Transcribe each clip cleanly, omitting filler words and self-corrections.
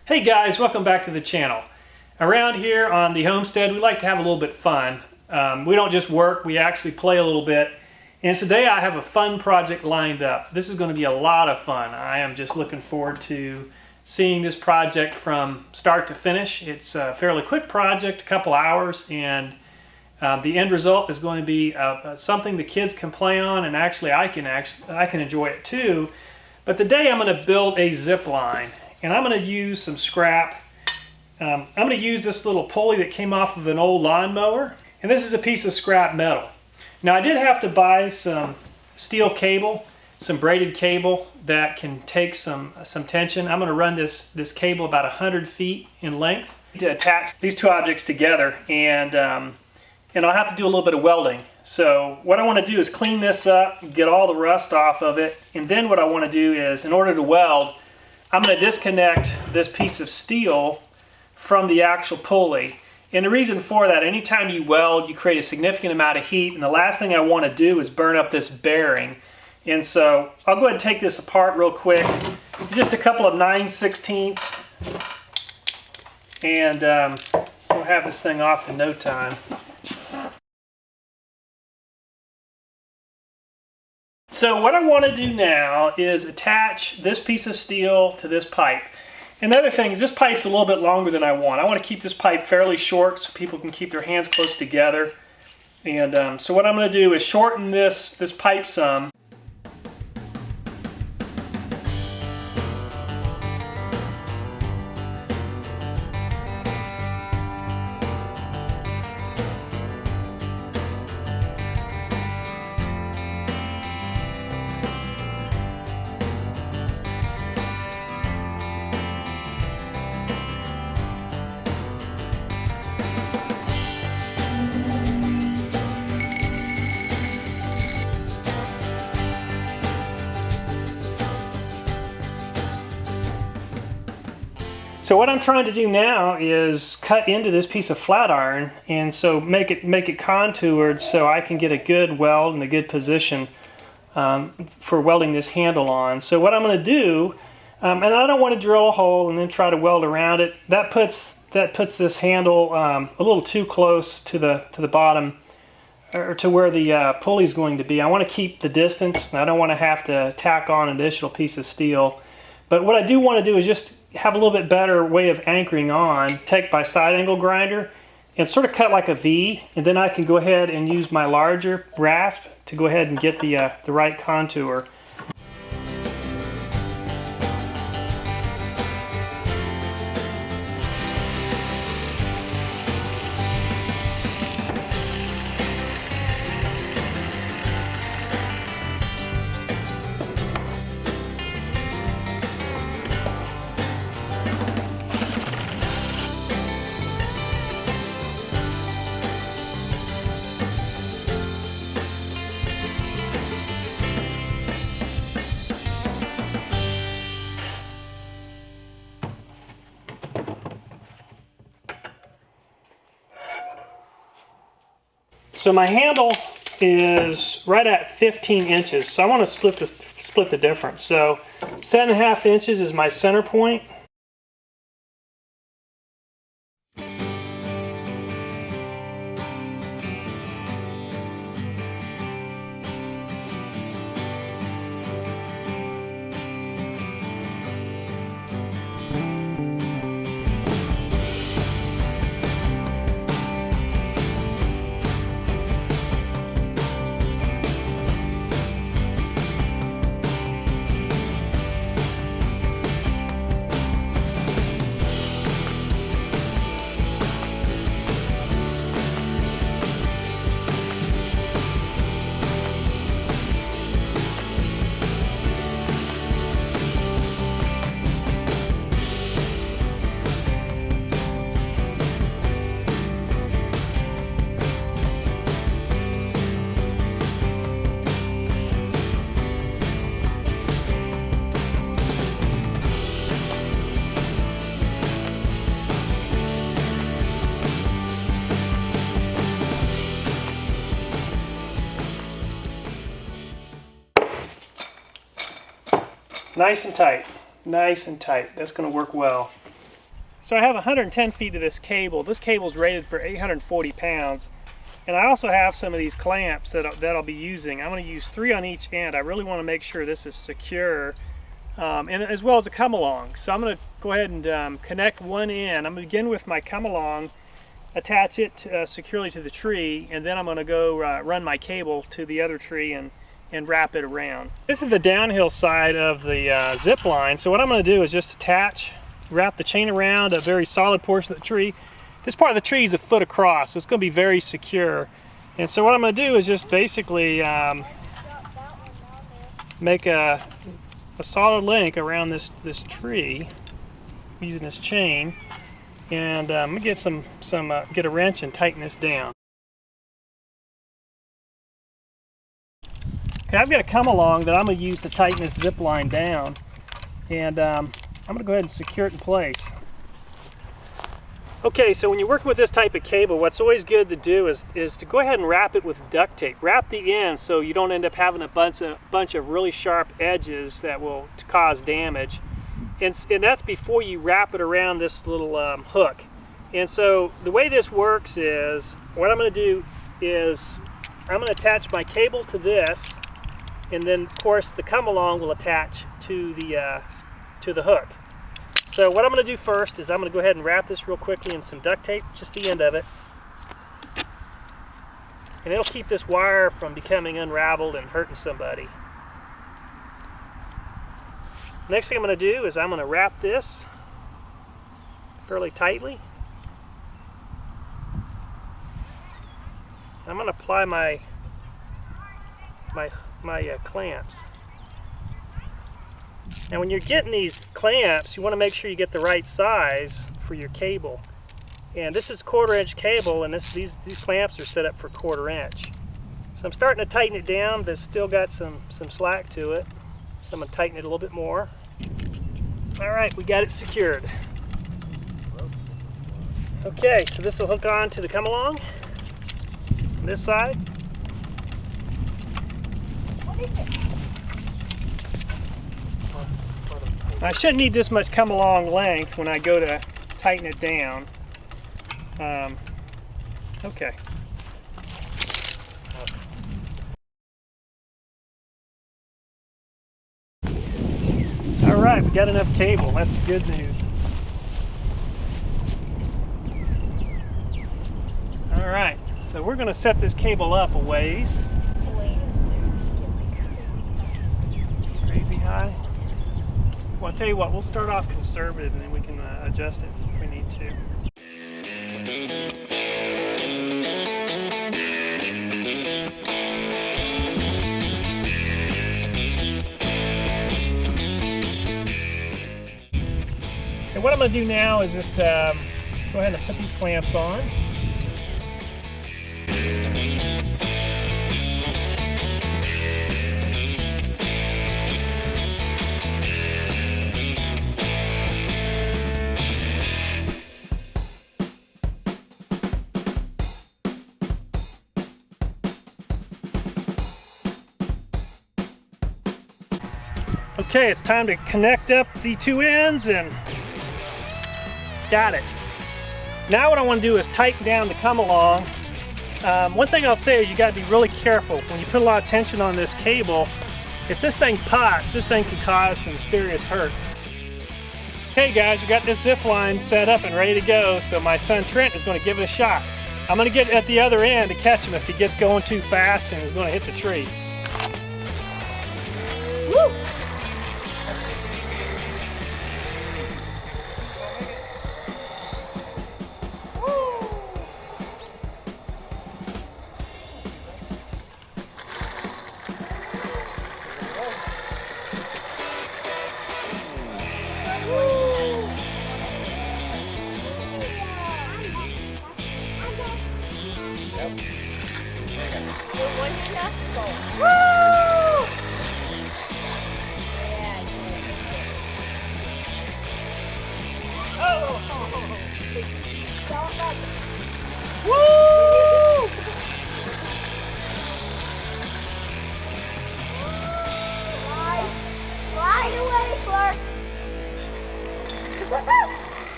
Hey guys, welcome back to the channel. Around here on the homestead, we like to have a little bit fun. We don't just work, we actually play a little bit. And today I have a fun project lined up. This is going to be a lot of fun. I am just looking forward to seeing this project from start to finish. It's a fairly quick project, a couple hours, and the end result is going to be something the kids can play on, and I can enjoy it too. But today I'm going to build a zip line. And I'm going to use some scrap. I'm going to use this little pulley that came off of an old lawnmower. And this is a piece of scrap metal. Now I did have to buy some steel cable, some braided cable that can take some tension. I'm going to run this cable about 100 feet in length to attach these two objects together. And I'll have to do a little bit of welding. So what I want to do is clean this up, get all the rust off of it. And then what I want to do is, in order to weld, I'm going to disconnect this piece of steel from the actual pulley. And the reason for that, anytime you weld, you create a significant amount of heat, and the last thing I want to do is burn up this bearing. And so I'll go ahead and take this apart real quick. Just a couple of 9/16, and we'll have this thing off in no time. So what I want to do now is attach this piece of steel to this pipe. And the other thing is, this pipe's a little bit longer than I want. I want to keep this pipe fairly short so people can keep their hands close together. And so what I'm going to do is shorten this pipe some. So what I'm trying to do now is cut into this piece of flat iron, and so make it contoured so I can get a good weld and a good position for welding this handle on. So what I'm going to do, and I don't want to drill a hole and then try to weld around it. That puts this handle a little too close to the bottom, or to where the pulley is going to be. I want to keep the distance, and I don't want to have to tack on an additional piece of steel. But what I do want to do is just have a little bit better way of anchoring on. Take my side angle grinder and sort of cut like a V, and then I can go ahead and use my larger rasp to go ahead and get the right contour. So my handle is right at 15 inches, so I want to split the difference. So 7.5 inches is my center point. Nice and tight. Nice and tight. That's going to work well. So I have 110 feet of this cable. This cable is rated for 840 pounds. And I also have some of these clamps that I'll be using. I'm going to use 3 on each end. I really want to make sure this is secure, and as well as a come-along. So I'm going to go ahead and connect one end. I'm going to begin with my come-along, attach it securely to the tree, and then I'm going to go run my cable to the other tree and wrap it around. This is the downhill side of the zip line. So what I'm going to do is just wrap the chain around a very solid portion of the tree. This part of the tree is a foot across, so it's going to be very secure. And so what I'm going to do is just basically make a solid link around this tree using this chain, and I'm going to get a wrench and tighten this down. Okay, I've got a come along that I'm going to use to tighten this zip line down, and I'm going to go ahead and secure it in place. Okay, so when you're working with this type of cable, what's always good to do is to go ahead and wrap it with duct tape. Wrap the ends so you don't end up having a bunch of really sharp edges that will cause damage. And that's before you wrap it around this little hook. And so the way this works is, what I'm going to do is I'm going to attach my cable to this, and then of course the come along will attach to the hook. So what I'm going to do first is I'm going to go ahead and wrap this real quickly in some duct tape, just the end of it. And it'll keep this wire from becoming unraveled and hurting somebody. Next thing I'm going to do is I'm going to wrap this fairly tightly. I'm going to apply my clamps. And when you're getting these clamps, you want to make sure you get the right size for your cable. And this is 1/4 inch cable, and these clamps are set up for 1/4 inch. So I'm starting to tighten it down, but it's still got some slack to it. So I'm going to tighten it a little bit more. All right, we got it secured. Okay, so this will hook on to the come along on this side. What is it? I shouldn't need this much come along length when I go to tighten it down. Okay. All right, we got enough cable. That's good news. All right, so we're going to set this cable up a ways. Crazy high. Well, I'll tell you what, we'll start off conservative and then we can adjust it if we need to. So what I'm going to do now is just go ahead and put these clamps on. Okay, it's time to connect up the 2 ends, and got it. Now what I want to do is tighten down the come along. One thing I'll say is you got to be really careful when you put a lot of tension on this cable. If this thing pops, this thing can cause some serious hurt. Okay guys, we got this zip line set up and ready to go, so my son Trent is going to give it a shot. I'm going to get at the other end to catch him if he gets going too fast and is going to hit the tree. Woo!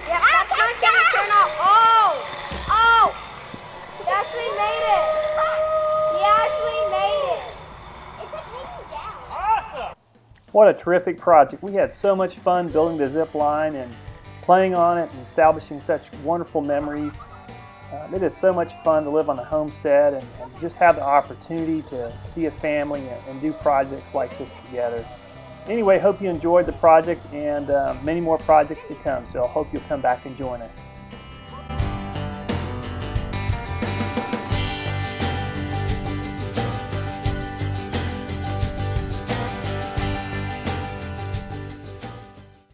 Yeah, What a terrific project. We had so much fun building the zip line and playing on it and establishing such wonderful memories. It is so much fun to live on a homestead and just have the opportunity to be a family and do projects like this together. Anyway, hope you enjoyed the project and many more projects to come, so I hope you'll come back and join us.